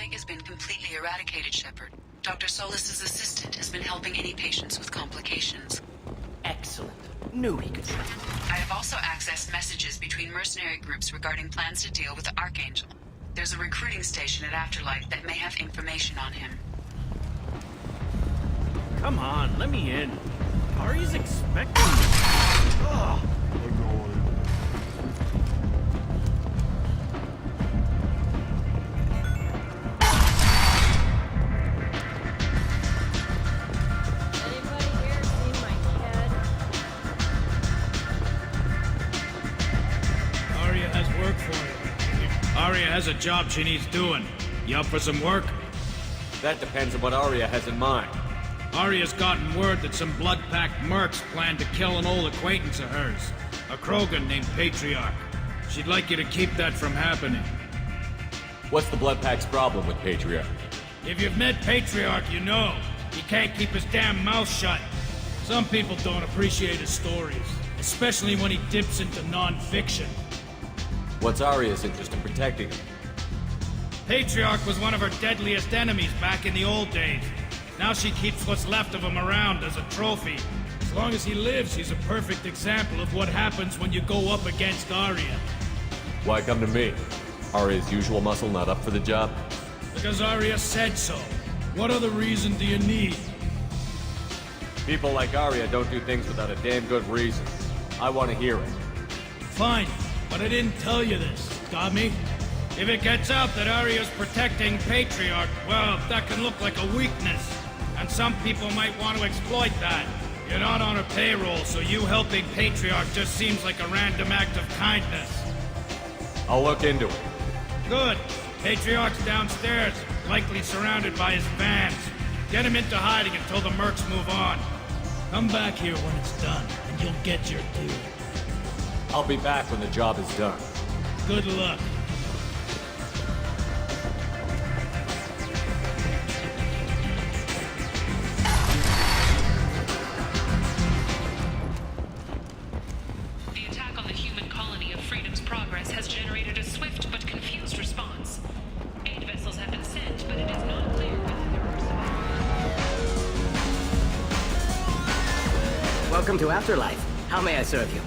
plague has been completely eradicated, Shepard. Dr. Solis's assistant has been helping any patients with complications. Excellent. Knew he could try. I have also accessed messages between mercenary groups regarding plans to deal with the Archangel. There's a recruiting station at Afterlife that may have information on him. Come on, let me in. Ari's expecting me. Ugh. Anybody here seen my kid? Arya has work for you. Arya has a job she needs doing. You up for some work? That depends on what Arya has in mind. Arya's gotten word that some blood-packed mercs plan to kill an old acquaintance of hers, a Krogan named Patriarch. She'd like you to keep that from happening. What's the Blood Pack's problem with Patriarch? If you've met Patriarch, you know. He can't keep his damn mouth shut. Some people don't appreciate his stories, especially when he dips into non-fiction. What's Arya's interest in protecting him? Patriarch was one of her deadliest enemies back in the old days. Now she keeps what's left of him around as a trophy. As long as he lives, he's a perfect example of what happens when you go up against Arya. Why come to me? Arya's usual muscle not up for the job? Because Arya said so. What other reason do you need? People like Arya don't do things without a damn good reason. I want to hear it. Fine, but I didn't tell you this. Got me? If it gets out that Arya's protecting Patriarch, well, that can look like a weakness. And some people might want to exploit that. You're not on her payroll, so you helping Patriarch just seems like a random act of kindness. I'll look into it. Good. Patriarch's downstairs, likely surrounded by his fans. Get him into hiding until the mercs move on. Come back here when it's done, and you'll get your due. I'll be back when the job is done. Good luck. The attack on the human colony of Freedom's Progress has generated a swift but confused response. Aid vessels have been sent, but it is not clear whether there are survivors. Welcome to Afterlife. How may I serve you?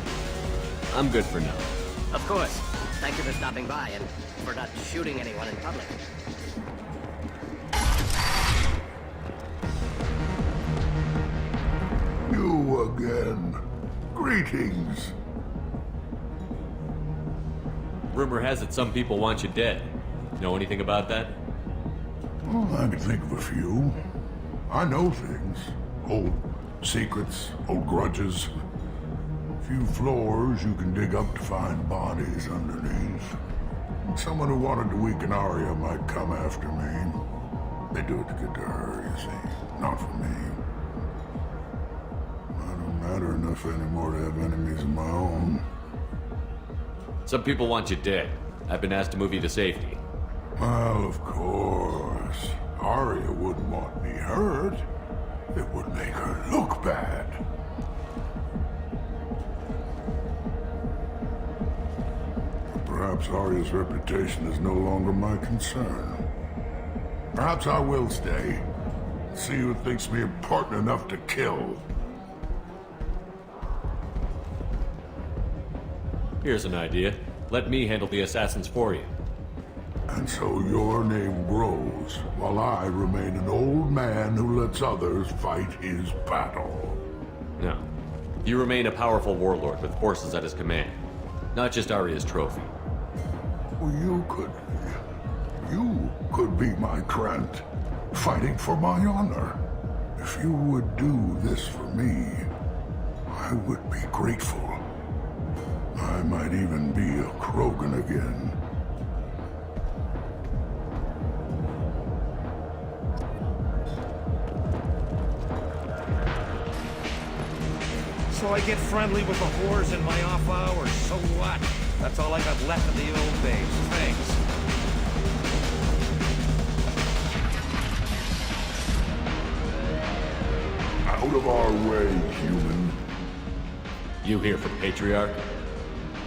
I'm good for now. Of course. Thank you for stopping by and for not shooting anyone in public. You again. Greetings. Rumor has it some people want you dead. Know anything about that? Well, I can think of a few. I know things. Old secrets, old grudges. Few floors you can dig up to find bodies underneath. Someone who wanted to weaken Arya might come after me. They do it to get to her, you see, not for me. I don't matter enough anymore to have enemies of my own. Some people want you dead. I've been asked to move you to safety. Well, of course. Arya wouldn't want me hurt. It would make her look bad. Perhaps Arya's reputation is no longer my concern. Perhaps I will stay. See who thinks me important enough to kill. Here's an idea. Let me handle the assassins for you. And so your name grows, while I remain an old man who lets others fight his battle. No. You remain a powerful warlord with forces at his command. Not just Arya's trophy. Well, you could be my Trent, fighting for my honor. If you would do this for me, I would be grateful. I might even be a Krogan again. So I get friendly with the whores in my off hours, so what? That's all I got left of the old days, thanks. Out of our way, human. You here for Patriarch?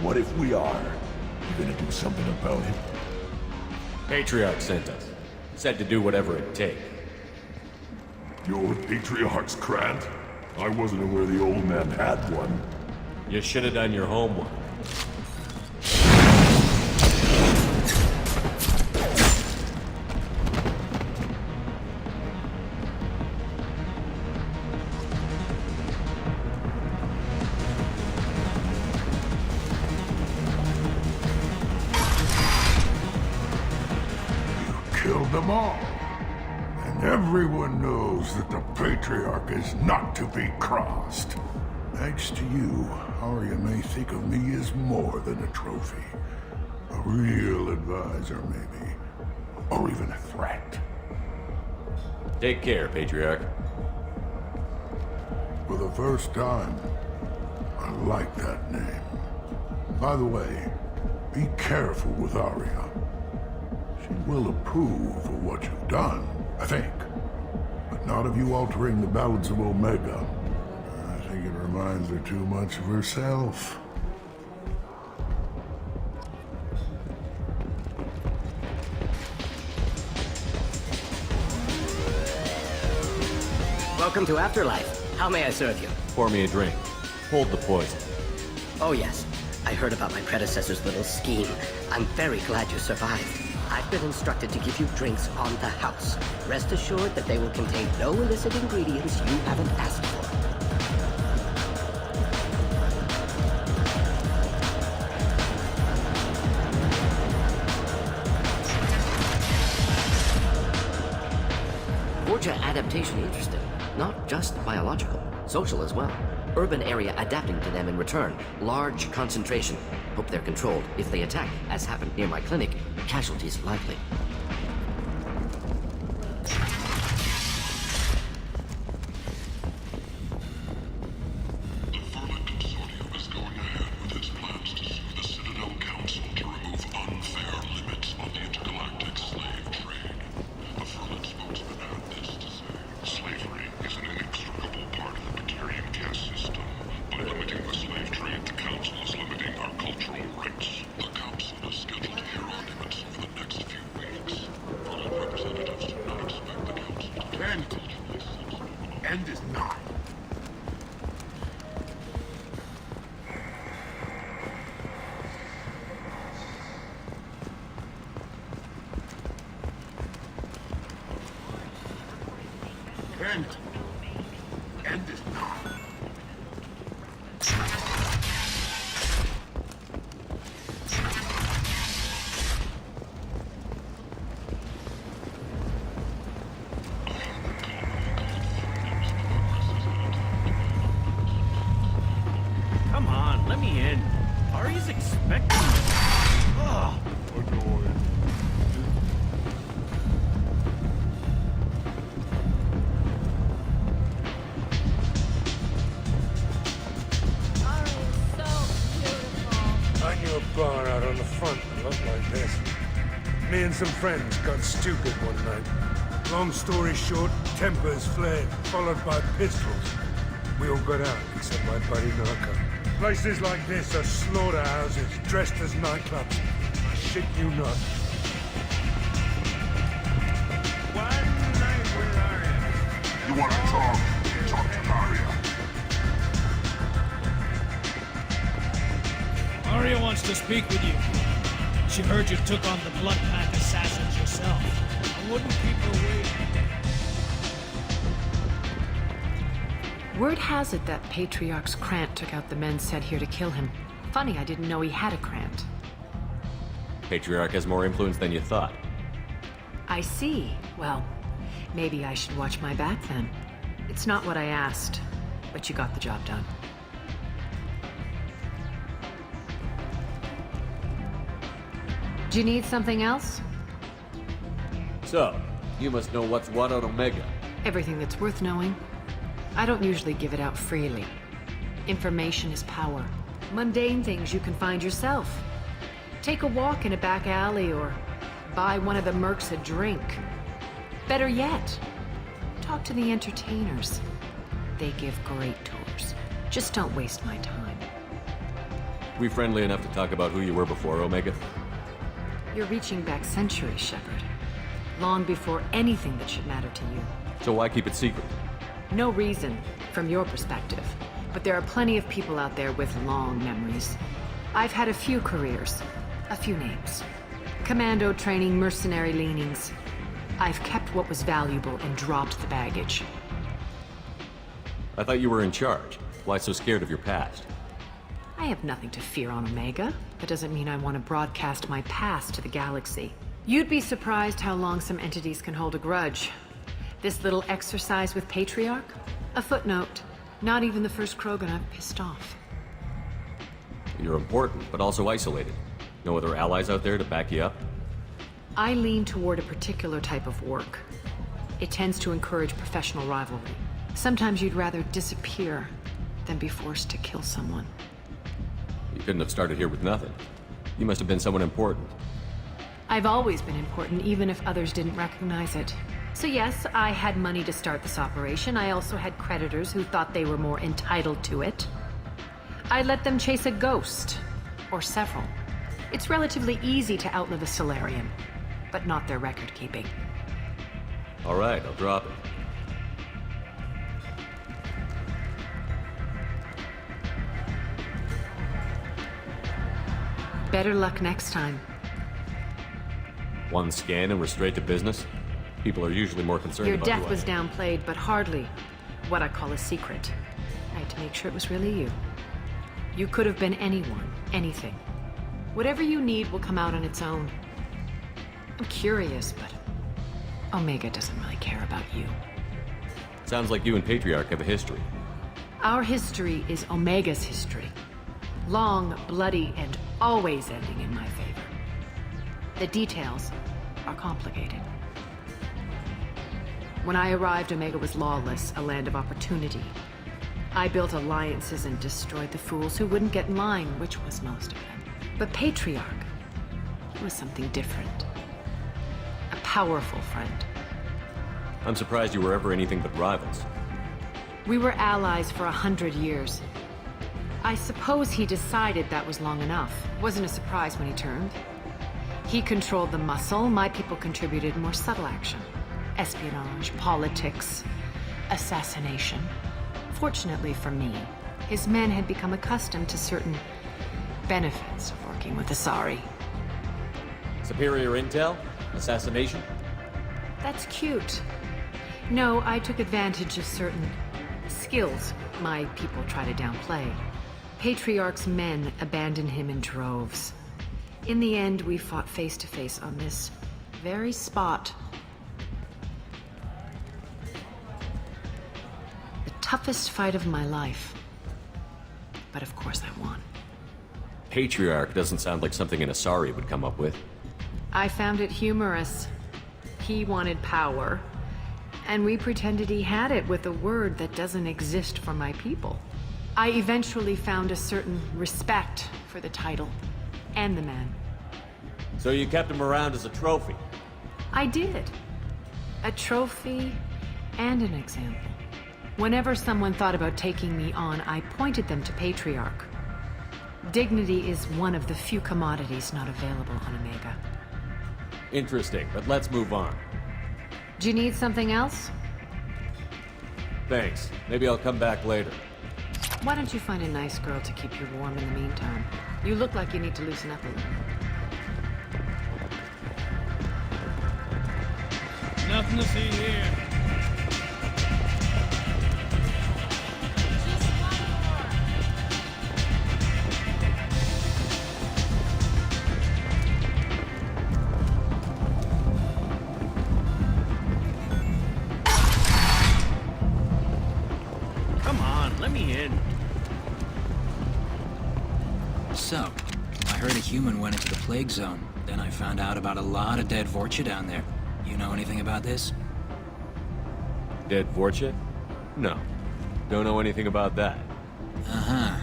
What if we are? You gonna do something about it? Patriarch sent us. Said to do whatever it takes. Your patriarch's Krant? I wasn't aware the old man had one. You should have done your homework. Killed them all. And everyone knows that the Patriarch is not to be crossed. Thanks to you, Arya may think of me as more than a trophy. A real advisor, maybe. Or even a threat. Take care, Patriarch. For the first time, I like that name. By the way, be careful with Arya. She will approve of what you've done, I think. But not of you altering the balance of Omega. I think it reminds her too much of herself. Welcome to Afterlife. How may I serve you? Pour me a drink. Hold the poison. Oh yes, I heard about my predecessor's little scheme. I'm very glad you survived. I've been instructed to give you drinks on the house. Rest assured that they will contain no illicit ingredients you haven't asked for. Forja adaptation interesting. Not just biological, social as well. Urban area adapting to them in return. Large concentration. Hope they're controlled. If they attack, as happened near my clinic, casualties likely. The Vermin Consortium is going ahead with its plans to sue the Citadel Council to remove unfair limits on the intergalactic slave trade. The Vermin spokesman had this to say. Slavery is an inextricable part of the Batarian caste system. By limiting the slave trade, the Council is limiting our cultural rights. The Council is scheduled to hear arguments over the next few weeks. Vermin representatives do not expect the Council to take culturally sensitive. End is not. End is not. Come on, let me in. Arya's expecting me. Ugh. Annoying. Ari is so beautiful. I knew a bar out on the front that looked like this. Me and some friends got stupid one night. Long story short, tempers flared, followed by pistols. We all got out, except my buddy Narco. Places like this are slaughterhouses, dressed as nightclubs. I shit you not. One night with Arya. You want to talk? Talk to Arya. Arya wants to speak with you. She heard you took on the Blood Pack assassins yourself. I wouldn't keep her waiting. Word has it that Patriarch's Krant took out the men sent here to kill him. Funny, I didn't know he had a Krant. Patriarch has more influence than you thought. I see. Well, maybe I should watch my back then. It's not what I asked, but you got the job done. Do you need something else? So, you must know what's what on Omega. Everything that's worth knowing. I don't usually give it out freely. Information is power. Mundane things you can find yourself. Take a walk in a back alley or buy one of the mercs a drink. Better yet, talk to the entertainers. They give great tours. Just don't waste my time. We friendly enough to talk about who you were before Omega? You're reaching back centuries, Shepard. long before anything that should matter to you. So why keep it secret? No reason, from your perspective. But there are plenty of people out there with long memories. I've had a few careers, a few names. Commando training, mercenary leanings. I've kept what was valuable and dropped the baggage. I thought you were in charge. Why so scared of your past? I have nothing to fear on Omega. That doesn't mean I want to broadcast my past to the galaxy. You'd be surprised how long some entities can hold a grudge. This little exercise with Patriarch? A footnote. Not even the first Krogan I've pissed off. You're important, but also isolated. No other allies out there to back you up? I lean toward a particular type of work. It tends to encourage professional rivalry. Sometimes you'd rather disappear than be forced to kill someone. You couldn't have started here with nothing. You must have been someone important. I've always been important, even if others didn't recognize it. So yes, I had money to start this operation. I also had creditors who thought they were more entitled to it. I let them chase a ghost, or several. It's relatively easy to outlive a Solarian, but not their record-keeping. All right, I'll drop it. Better luck next time. One scan and we're straight to business? People are usually more concerned Your about death who I was am. downplayed, but hardly what I call a secret. I had to make sure it was really you. You could have been anyone, anything. Whatever you need will come out on its own. I'm curious, but Omega doesn't really care about you. Sounds like you and Patriarch have a history. Our history is Omega's history. Long, bloody, and always ending in my favor. The details are complicated. When I arrived, Omega was lawless, a land of opportunity. I built alliances and destroyed the fools who wouldn't get in line, which was most of them. But Patriarch, he was something different. A powerful friend. I'm surprised you were ever anything but rivals. We were allies for 100 years. I suppose he decided that was long enough. Wasn't a surprise when he turned. He controlled the muscle, my people contributed more subtle action. Espionage, politics, assassination. Fortunately for me, his men had become accustomed to certain benefits of working with Asari. Superior intel? Assassination? That's cute. No, I took advantage of certain skills my people try to downplay. Patriarch's men abandoned him in droves. In the end, we fought face to face on this very spot. The toughest fight of my life. But of course I won. Patriarch doesn't sound like something an Asari would come up with. I found it humorous. He wanted power, and we pretended he had it with a word that doesn't exist for my people. I eventually found a certain respect for the title and the man. So you kept him around as a trophy? I did. A trophy and an example. Whenever someone thought about taking me on, I pointed them to Patriarch. Dignity is one of the few commodities not available on Omega. Interesting, but let's move on. Do you need something else? Thanks. Maybe I'll come back later. Why don't you find a nice girl to keep you warm in the meantime? You look like you need to loosen up a little. Nothing to see here. Come on, let me in. So, I heard a human went into the plague zone. Then I found out about a lot of dead Vorcha down there. You know anything about this? Dead Vorcha? No. Don't know anything about that. Uh-huh.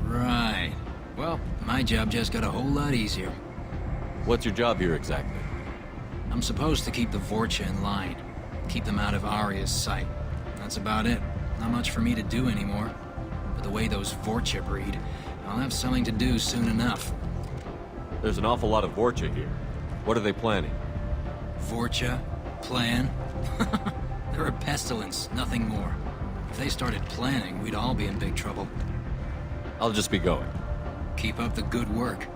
Right. Well, my job just got a whole lot easier. What's your job here exactly? I'm supposed to keep the Vorcha in line. Keep them out of Arya's sight. That's about it. Not much for me to do anymore. But the way those Vorcha breed, I'll have something to do soon enough. There's an awful lot of Vorcha here. What are they planning? Vorcha? Plan? They're a pestilence, nothing more. If they started planning, we'd all be in big trouble. I'll just be going. Keep up the good work.